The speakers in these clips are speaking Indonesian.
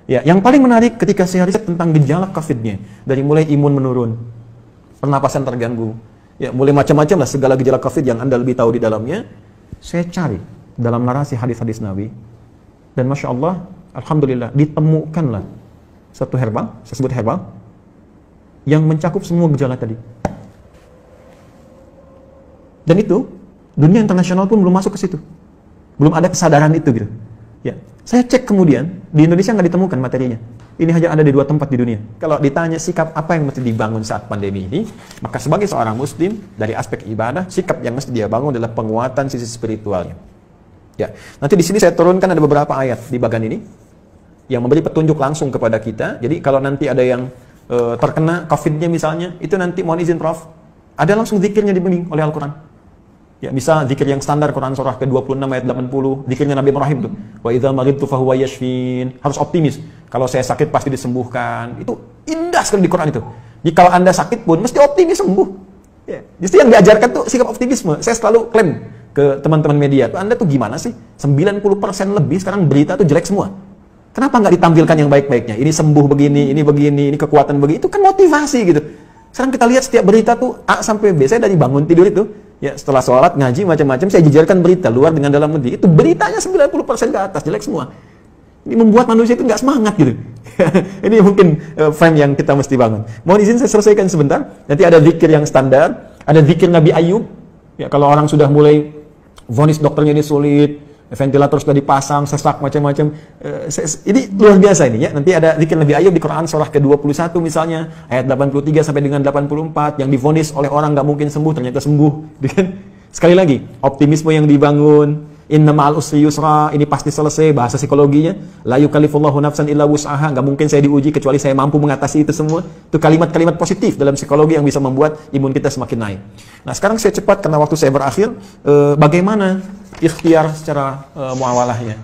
Ya, yang paling menarik ketika saya riset tentang gejala COVID-nya, dari mulai imun menurun, pernapasan terganggu, ya mulai macam-macam lah segala gejala COVID yang Anda lebih tahu di dalamnya, saya cari dalam narasi hadis-hadis Nabi, dan Masya Allah, Alhamdulillah, ditemukanlah satu herbal, saya sebut herbal, yang mencakup semua gejala tadi. Dan itu, dunia internasional pun belum masuk ke situ. Belum ada kesadaran itu gitu. Ya, saya cek kemudian di Indonesia nggak ditemukan materinya. Ini hanya ada di 2 tempat di dunia. Kalau ditanya sikap apa yang mesti dibangun saat pandemi ini, maka sebagai seorang Muslim dari aspek ibadah, sikap yang mesti dia bangun adalah penguatan sisi spiritualnya. Ya, nanti di sini saya turunkan ada beberapa ayat di bagian ini yang memberi petunjuk langsung kepada kita. Jadi kalau nanti ada yang terkena COVID-nya misalnya, itu nanti mohon izin Prof, ada langsung zikirnya dibimbing oleh Al-Quran. Ya, bisa zikir yang standar Quran surah ke-26 ayat 80, zikirnya Nabi Ibrahim tuh. Wa idza maridtu fahuwa yashfin. Harus optimis. Kalau saya sakit pasti disembuhkan. Itu indah sekali di Quran itu. Jadi kalau Anda sakit pun mesti optimis sembuh. Ya, justru yang diajarkan tuh sikap optimisme. Saya selalu klaim ke teman-teman media, tuh Anda tuh gimana sih? 90% lebih sekarang berita tuh jelek semua. Kenapa nggak ditampilkan yang baik-baiknya? Ini sembuh begini, ini kekuatan begini. Itu kan motivasi gitu. Sekarang kita lihat setiap berita tuh A sampai B. Saya dari bangun tidur itu, ya setelah sholat, ngaji, macam-macam, saya jejerkan berita luar dengan dalam negeri. Itu beritanya 90% ke atas, jelek semua. Ini membuat manusia itu nggak semangat gitu. Ini mungkin frame yang kita mesti bangun. Mohon izin saya selesaikan sebentar. Nanti ada zikir yang standar, ada zikir Nabi Ayub. Ya, kalau orang sudah mulai vonis dokternya ini sulit, ventilator sudah dipasang, sesak macam-macam. Ini luar biasa ini ya. Nanti ada zikir Nabi Ayub di Quran surah ke-21 misalnya, ayat 83 sampai dengan 84 yang divonis oleh orang nggak mungkin sembuh ternyata sembuh. Sekali lagi, optimisme yang dibangun, inna ma'al usri yusra, ini pasti selesai, bahasa psikologinya, la yukallifullahu nafsan illa wus'aha, nggak mungkin saya diuji kecuali saya mampu mengatasi itu semua. Itu kalimat-kalimat positif dalam psikologi yang bisa membuat imun kita semakin naik. Nah, sekarang saya cepat karena waktu saya berakhir, bagaimana ikhtiar secara muawalahnya.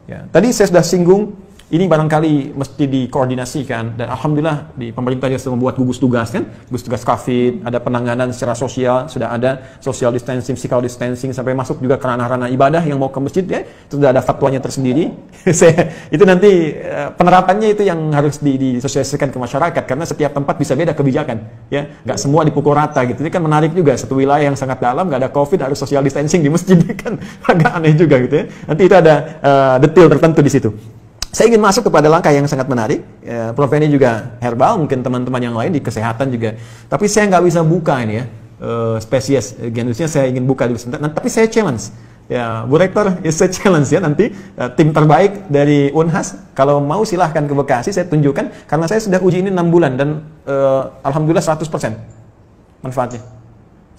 Ya, tadi saya sudah singgung, ini barangkali mesti dikoordinasikan, dan Alhamdulillah di pemerintah sudah membuat gugus tugas kan, gugus tugas COVID, ada penanganan secara sosial, sudah ada social distancing, physical distancing, sampai masuk juga ke ranah-ranah ibadah yang mau ke masjid ya, itu sudah ada fatwanya tersendiri. Itu nanti penerapannya itu yang harus disosialisasikan ke masyarakat, karena setiap tempat bisa beda kebijakan, ya, nggak semua dipukul rata gitu. Ini kan menarik juga, satu wilayah yang sangat dalam nggak ada COVID harus social distancing di masjid kan, agak aneh juga gitu ya. Nanti itu ada detail tertentu di situ. Saya ingin masuk kepada langkah yang sangat menarik. Prof ini juga herbal, mungkin teman-teman yang lain di kesehatan juga. Tapi saya nggak bisa buka ini ya, spesies genusnya saya ingin buka dulu sebentar. Tapi saya challenge, ya Bu Rektor, ya saya challenge ya nanti tim terbaik dari Unhas, kalau mau silahkan ke Bekasi, saya tunjukkan. Karena saya sudah uji ini 6 bulan dan Alhamdulillah 100% manfaatnya.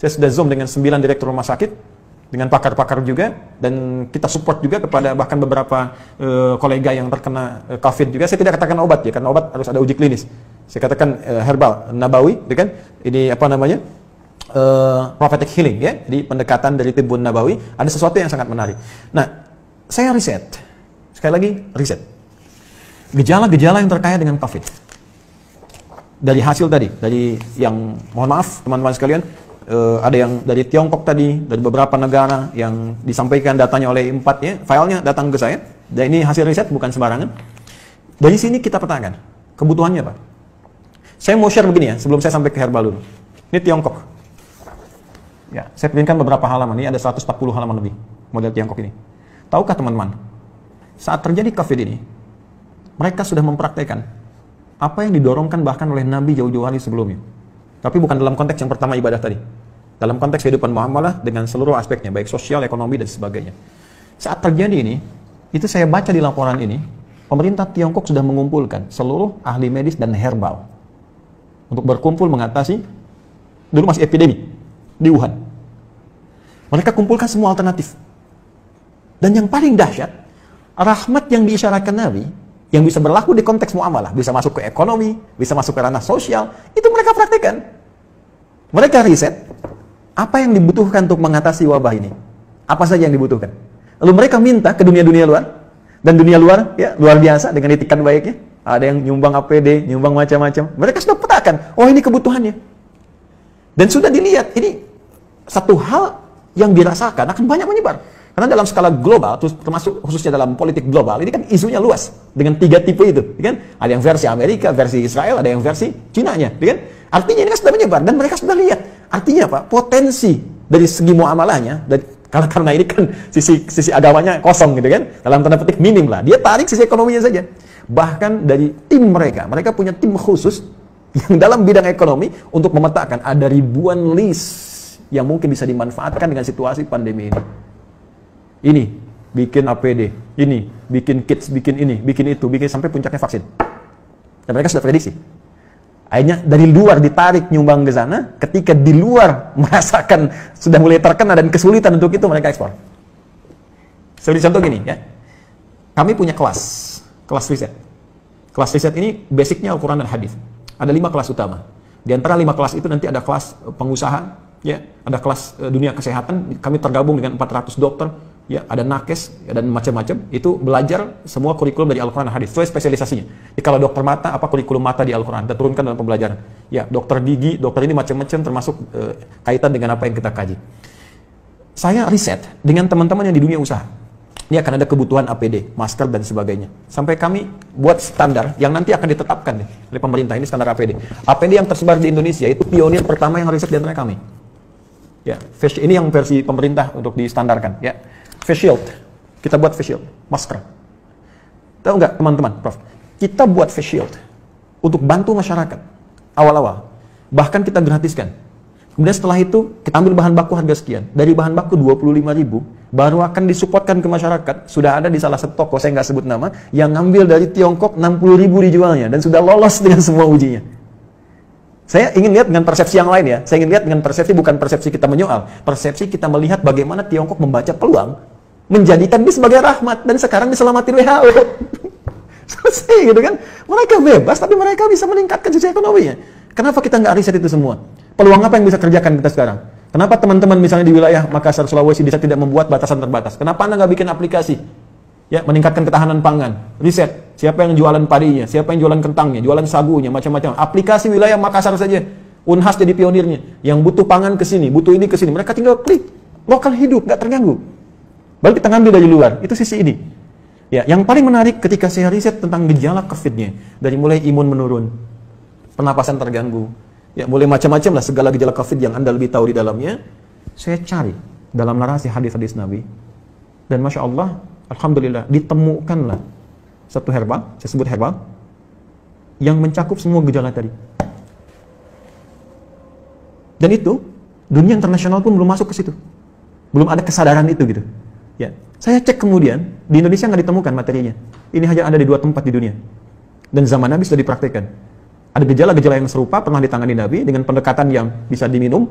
Saya sudah zoom dengan 9 direktur rumah sakit, dengan pakar-pakar juga, dan kita support juga kepada bahkan beberapa kolega yang terkena COVID juga. Saya tidak katakan obat ya, karena obat harus ada uji klinis. Saya katakan herbal, nabawi, kan? Ini apa namanya? Prophetic healing ya. Jadi pendekatan dari tibbun nabawi, ada sesuatu yang sangat menarik. Nah, saya riset. Sekali lagi, riset. Gejala-gejala yang terkait dengan COVID. Dari hasil tadi, dari yang mohon maaf teman-teman sekalian, ada yang dari Tiongkok tadi, dari beberapa negara yang disampaikan datanya oleh 4 ya, filenya datang ke saya. Dan ini hasil riset bukan sembarangan. Dari sini kita petakan kebutuhannya Pak. Saya mau share begini ya, sebelum saya sampai ke herbal dulu. Ini Tiongkok. Ya, saya pilihkan beberapa halaman, ini ada 140 halaman lebih model Tiongkok ini. Tahukah teman-teman, saat terjadi COVID ini, mereka sudah mempraktekkan apa yang didorongkan bahkan oleh Nabi jauh-jauh hari sebelumnya. Tapi bukan dalam konteks yang pertama ibadah tadi. Dalam konteks kehidupan muamalah dengan seluruh aspeknya, baik sosial, ekonomi, dan sebagainya. Saat terjadi ini, itu saya baca di laporan ini, pemerintah Tiongkok sudah mengumpulkan seluruh ahli medis dan herbal untuk berkumpul mengatasi, dulu masih epidemi, di Wuhan. Mereka kumpulkan semua alternatif. Dan yang paling dahsyat, rahmat yang diisyaratkan Nabi, yang bisa berlaku di konteks muamalah, bisa masuk ke ekonomi, bisa masuk ke ranah sosial, itu mereka praktekkan. Mereka riset, apa yang dibutuhkan untuk mengatasi wabah ini? Apa saja yang dibutuhkan? Lalu mereka minta ke dunia-dunia luar, dan dunia luar, ya luar biasa dengan itikan baiknya. Ada yang nyumbang APD, nyumbang macam-macam. Mereka sudah petakan, oh ini kebutuhannya. Dan sudah dilihat, ini satu hal yang dirasakan akan banyak menyebar. Karena dalam skala global, termasuk khususnya dalam politik global, ini kan isunya luas dengan 3 tipe itu, kan? Ada yang versi Amerika, versi Israel, ada yang versi Cina-nya, kan? Artinya ini kan sudah menyebar dan mereka sudah lihat. Artinya apa? Potensi dari segi muamalahnya, karena ini kan sisi agamanya kosong gitu kan, dalam tanda petik minim lah. Dia tarik sisi ekonominya saja. Bahkan dari tim mereka punya tim khusus yang dalam bidang ekonomi untuk memetakan ada ribuan list yang mungkin bisa dimanfaatkan dengan situasi pandemi ini. Ini bikin APD, ini bikin kits, bikin ini, bikin itu, bikin sampai puncaknya vaksin. Dan mereka sudah prediksi. Akhirnya dari luar ditarik nyumbang ke sana, ketika di luar merasakan sudah mulai terkena dan kesulitan untuk itu, mereka ekspor. Seperti contoh gini ya, kami punya kelas riset. Kelas riset ini basicnya Al-Quran dan Hadis. Ada 5 kelas utama. Di antara 5 kelas itu nanti ada kelas pengusaha, ya, ada kelas dunia kesehatan. Kami tergabung dengan 400 dokter, ya, ada nakes, ya, dan macam-macam. Itu belajar semua kurikulum dari Al-Quran dan Hadis sesuai spesialisasinya. Jadi kalau dokter mata, apa kurikulum mata di Al-Quran, kita turunkan dalam pembelajaran. Ya, dokter gigi, dokter ini macam-macam, termasuk kaitan dengan apa yang kita kaji. Saya riset dengan teman-teman yang di dunia usaha. Ini akan ada kebutuhan APD, masker dan sebagainya. Sampai kami buat standar yang nanti akan ditetapkan oleh pemerintah. Ini standar APD. APD yang tersebar di Indonesia itu pionir pertama yang riset di antara kami. Ya, ini yang versi pemerintah untuk distandarkan. Ya, face shield. Kita buat face shield, masker. Tahu nggak teman-teman, Prof? Kita buat face shield untuk bantu masyarakat awal-awal. Bahkan kita gratiskan. Kemudian setelah itu kita ambil bahan baku harga sekian. Dari bahan baku 25.000 baru akan disupportkan ke masyarakat. Sudah ada di salah satu toko, saya nggak sebut nama, yang ngambil dari Tiongkok 60.000 dijualnya dan sudah lolos dengan semua ujinya. Saya ingin lihat dengan persepsi yang lain ya. Saya ingin lihat dengan persepsi, bukan persepsi kita menyoal. Persepsi kita melihat bagaimana Tiongkok membaca peluang menjadikan ini sebagai rahmat dan sekarang diselamatin WHO. Selesai gitu kan. Mereka bebas tapi mereka bisa meningkatkan sisi ekonominya. Kenapa kita nggak riset itu semua? Peluang apa yang bisa kerjakan kita sekarang? Kenapa teman-teman misalnya di wilayah Makassar, Sulawesi bisa tidak membuat batasan terbatas? Kenapa Anda nggak bikin aplikasi? Ya, meningkatkan ketahanan pangan. Riset, siapa yang jualan padinya, siapa yang jualan kentangnya, jualan sagunya, macam-macam. Aplikasi wilayah Makassar saja. Unhas jadi pionirnya. Yang butuh pangan ke sini, butuh ini ke sini. Mereka tinggal klik. Lokal hidup, nggak terganggu. Baru kita ngambil dari luar. Itu sisi ini. Ya, yang paling menarik ketika saya riset tentang gejala COVID-nya. Dari mulai imun menurun, pernapasan terganggu, ya, mulai macam-macam lah segala gejala COVID yang Anda lebih tahu di dalamnya. Saya cari dalam narasi hadis-hadis Nabi. Dan Masya Allah, Alhamdulillah, ditemukanlah satu herbal, saya sebut herbal, yang mencakup semua gejala tadi. Dan itu, dunia internasional pun belum masuk ke situ. Belum ada kesadaran itu gitu. Ya, saya cek kemudian, di Indonesia nggak ditemukan materinya. Ini hanya ada di 2 tempat di dunia. Dan zaman Nabi sudah dipraktikkan. Ada gejala-gejala yang serupa pernah ditangani Nabi dengan pendekatan yang bisa diminum,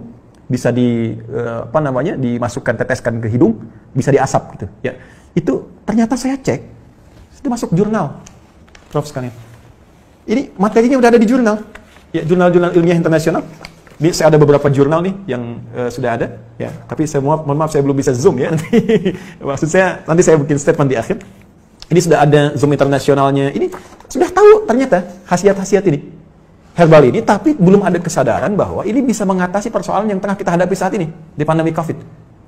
bisa dimasukkan, teteskan ke hidung, bisa diasap gitu. Ya, itu ternyata saya cek sudah masuk jurnal, Prof sekalian. Ini materinya udah ada di jurnal, ya, jurnal-jurnal ilmiah internasional. Ini saya ada beberapa jurnal nih yang sudah ada, ya. Tapi saya mohon maaf saya belum bisa zoom ya. Maksud saya nanti saya bikin statement di akhir. Ini sudah ada zoom internasionalnya. Ini sudah tahu ternyata khasiat-khasiat ini. Herbal ini, tapi belum ada kesadaran bahwa ini bisa mengatasi persoalan yang tengah kita hadapi saat ini di pandemi COVID.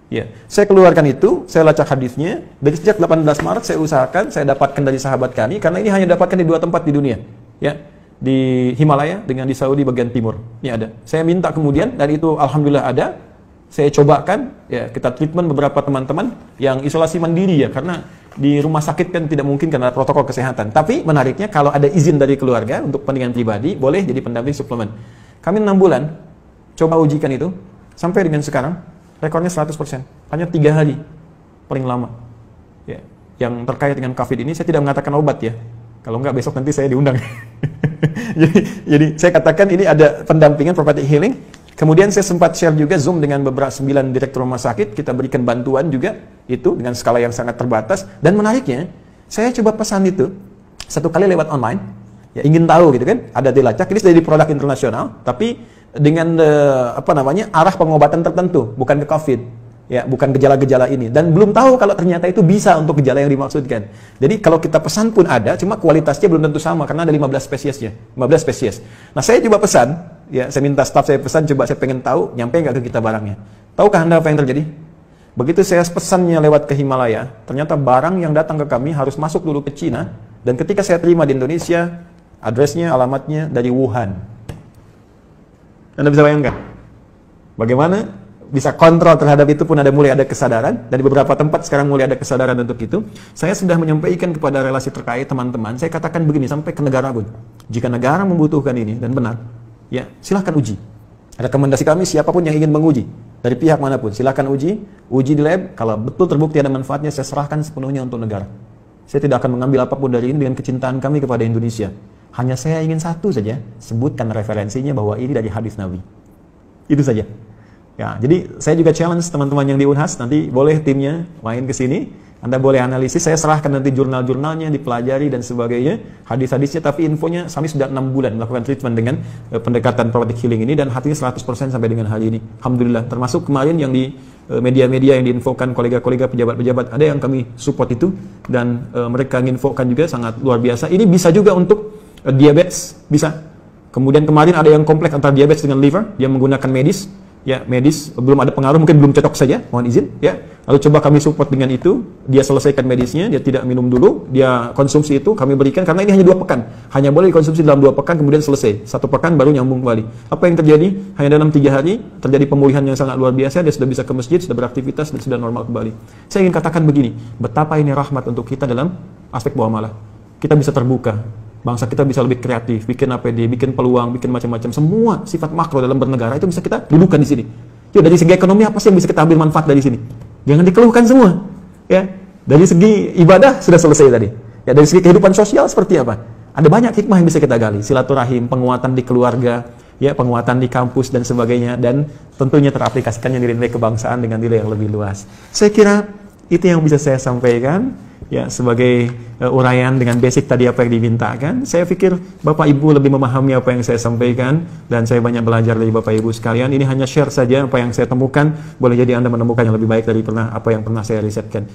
Ya, saya keluarkan itu, saya lacak hadisnya. Dari sejak 18 Maret saya usahakan, saya dapatkan dari sahabat kami, karena ini hanya dapatkan di 2 tempat di dunia. Ya, di Himalaya dengan di Saudi bagian timur. Ini ada. Saya minta kemudian, dan itu alhamdulillah ada. Saya cobakan, ya, kita treatment beberapa teman-teman yang isolasi mandiri ya, karena di rumah sakit kan tidak mungkin karena protokol kesehatan. Tapi menariknya kalau ada izin dari keluarga untuk kepentingan pribadi, boleh jadi pendamping suplemen. Kami 6 bulan coba ujikan itu, sampai dengan sekarang rekornya 100%. Hanya 3 hari paling lama. Ya, yang terkait dengan COVID ini saya tidak mengatakan obat ya. Kalau enggak besok nanti saya diundang. jadi saya katakan ini ada pendampingan prophetic healing. Kemudian saya sempat share juga Zoom dengan beberapa 9 direktur rumah sakit, kita berikan bantuan juga itu dengan skala yang sangat terbatas. Dan menariknya, saya coba pesan itu 1 kali lewat online, ya ingin tahu gitu kan, ada dilacak, ini sudah jadi produk internasional, tapi dengan arah pengobatan tertentu, bukan ke COVID, ya bukan gejala-gejala ini, dan belum tahu kalau ternyata itu bisa untuk gejala yang dimaksudkan. Jadi kalau kita pesan pun ada, cuma kualitasnya belum tentu sama karena ada 15 spesiesnya, 15 spesies. Nah saya coba pesan. Ya, saya minta staff saya pesan, coba saya pengen tahu, nyampe nggak ke kita barangnya. Tahukah Anda apa yang terjadi? Begitu saya pesannya lewat ke Himalaya, ternyata barang yang datang ke kami harus masuk dulu ke Cina, dan ketika saya terima di Indonesia, addressnya, alamatnya dari Wuhan. Anda bisa bayangkan bagaimana bisa kontrol terhadap itu pun mulai ada kesadaran, dan di beberapa tempat sekarang mulai ada kesadaran untuk itu. Saya sudah menyampaikan kepada relasi terkait teman-teman, saya katakan begini sampai ke negara pun, jika negara membutuhkan ini dan benar, ya silahkan uji. Rekomendasi kami, siapapun yang ingin menguji dari pihak manapun, silahkan uji di lab. Kalau betul terbukti ada manfaatnya, saya serahkan sepenuhnya untuk negara. Saya tidak akan mengambil apapun dari ini dengan kecintaan kami kepada Indonesia. Hanya saya ingin satu saja, sebutkan referensinya bahwa ini dari hadis Nabi. Itu saja. Ya, jadi saya juga challenge teman-teman yang di Unhas, nanti boleh timnya main ke sini, Anda boleh analisis, saya serahkan nanti jurnal-jurnalnya, dipelajari dan sebagainya, hadis-hadisnya, tapi infonya kami sudah 6 bulan melakukan treatment dengan pendekatan prophetic healing ini, dan hatinya 100% sampai dengan hari ini. Alhamdulillah, termasuk kemarin yang di media-media yang diinfokan kolega-kolega pejabat-pejabat, ada yang kami support itu, dan mereka menginfokan juga sangat luar biasa. Ini bisa juga untuk diabetes, bisa. Kemudian kemarin ada yang kompleks antara diabetes dengan liver, dia menggunakan medis, ya medis belum ada pengaruh, mungkin belum cocok saja, mohon izin, ya. Lalu coba kami support dengan itu, dia selesaikan medisnya, dia tidak minum dulu, dia konsumsi itu, kami berikan, karena ini hanya 2 pekan, hanya boleh dikonsumsi dalam 2 pekan, kemudian selesai, 1 pekan baru nyambung kembali. Apa yang terjadi? Hanya dalam 3 hari, terjadi pemulihan yang sangat luar biasa, dia sudah bisa ke masjid, sudah beraktivitas, dan sudah normal kembali. Saya ingin katakan begini, betapa ini rahmat untuk kita dalam aspek muamalah. Kita bisa terbuka, bangsa kita bisa lebih kreatif, bikin APD, bikin peluang, bikin macam-macam, semua sifat makro dalam bernegara itu bisa kita dudukan di sini. Yuk, dari segi ekonomi apa sih yang bisa kita ambil manfaat dari sini? Jangan dikeluhkan semua. Ya, dari segi ibadah sudah selesai tadi. Ya, dari segi kehidupan sosial seperti apa? Ada banyak hikmah yang bisa kita gali, silaturahim, penguatan di keluarga, ya, penguatan di kampus dan sebagainya, dan tentunya teraplikasikannya nilai-nilai kebangsaan dengan nilai yang lebih luas. Saya kira itu yang bisa saya sampaikan. Ya, sebagai uraian dengan basic tadi apa yang dimintakan. Saya pikir Bapak Ibu lebih memahami apa yang saya sampaikan, dan saya banyak belajar dari Bapak Ibu sekalian. Ini hanya share saja apa yang saya temukan, boleh jadi Anda menemukan yang lebih baik dari apa yang pernah saya risetkan.